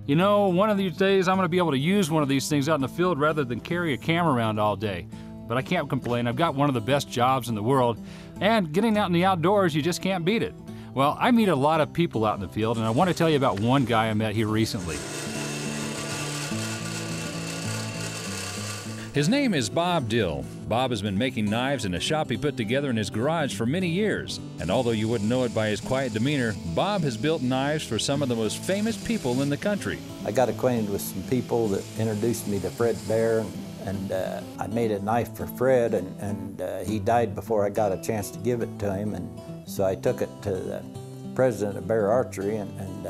You know, one of these days I'm going to be able to use one of these things out in the field rather than carry a camera around all day. But I can't complain. I've got one of the best jobs in the world, and getting out in the outdoors, you just can't beat it. Well, I meet a lot of people out in the field, and I want to tell you about one guy I met here recently. His name is Bob Dill. Bob has been making knives in a shop he put together in his garage for many years. And although you wouldn't know it by his quiet demeanor, Bob has built knives for some of the most famous people in the country. I got acquainted with some people that introduced me to Fred Bear, and I made a knife for Fred, and he died before I got a chance to give it to him. And so I took it to the president of Bear Archery and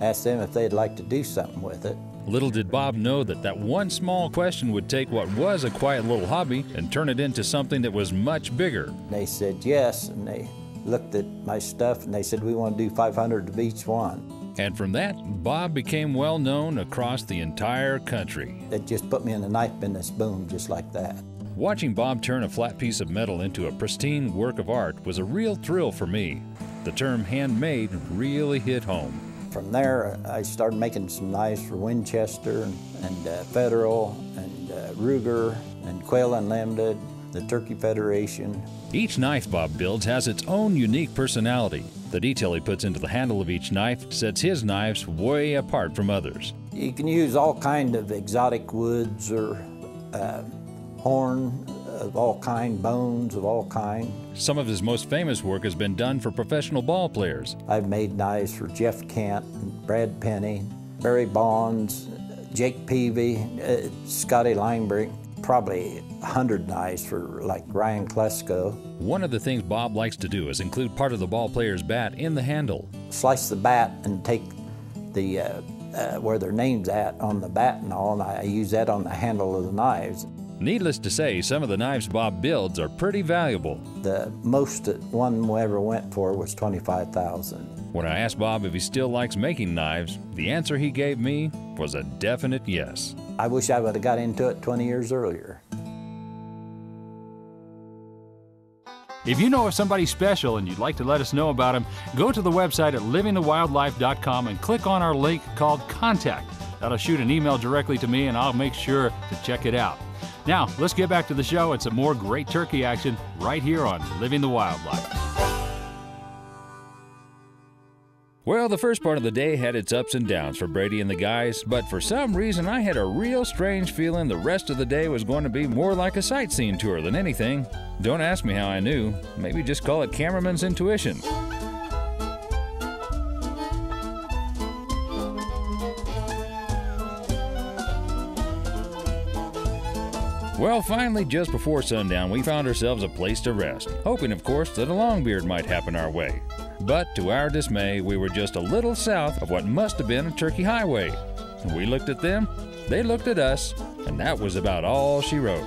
asked them if they'd like to do something with it. Little did Bob know that that one small question would take what was a quiet little hobby and turn it into something that was much bigger. They said yes, and they looked at my stuff and they said, we want to do 500 of each one. And from that, Bob became well known across the entire country. It just put me in the knife business, boom, just like that. Watching Bob turn a flat piece of metal into a pristine work of art was a real thrill for me. The term handmade really hit home. From there, I started making some knives for Winchester and Federal and Ruger and Quail Unlimited, the Turkey Federation. Each knife Bob builds has its own unique personality. The detail he puts into the handle of each knife sets his knives way apart from others. You can use all kind of exotic woods or horn of all kind, bones of all kind. Some of his most famous work has been done for professional ball players. I've made knives for Jeff Kent, Brad Penny, Barry Bonds, Jake Peavy, Scotty Linebrink, probably 100 knives for like Ryan Klesko. One of the things Bob likes to do is include part of the ball player's bat in the handle. Slice the bat and take the where their name's at on the bat and all, and I use that on the handle of the knives. Needless to say, some of the knives Bob builds are pretty valuable. The most that one ever went for was $25,000. When I asked Bob if he still likes making knives, the answer he gave me was a definite yes. I wish I would have got into it 20 years earlier. If you know of somebody special and you'd like to let us know about them, go to the website at livingthewildlife.com and click on our link called Contact. That'll shoot an email directly to me and I'll make sure to check it out. Now, let's get back to the show and some more great turkey action right here on Living the Wildlife. Well, the first part of the day had its ups and downs for Brady and the guys, but for some reason I had a real strange feeling the rest of the day was going to be more like a sightseeing tour than anything. Don't ask me how I knew. Maybe just call it cameraman's intuition. Well, finally, just before sundown, we found ourselves a place to rest, hoping, of course, that a longbeard might happen our way. But to our dismay, we were just a little south of what must have been a turkey highway. We looked at them, they looked at us, and that was about all she wrote.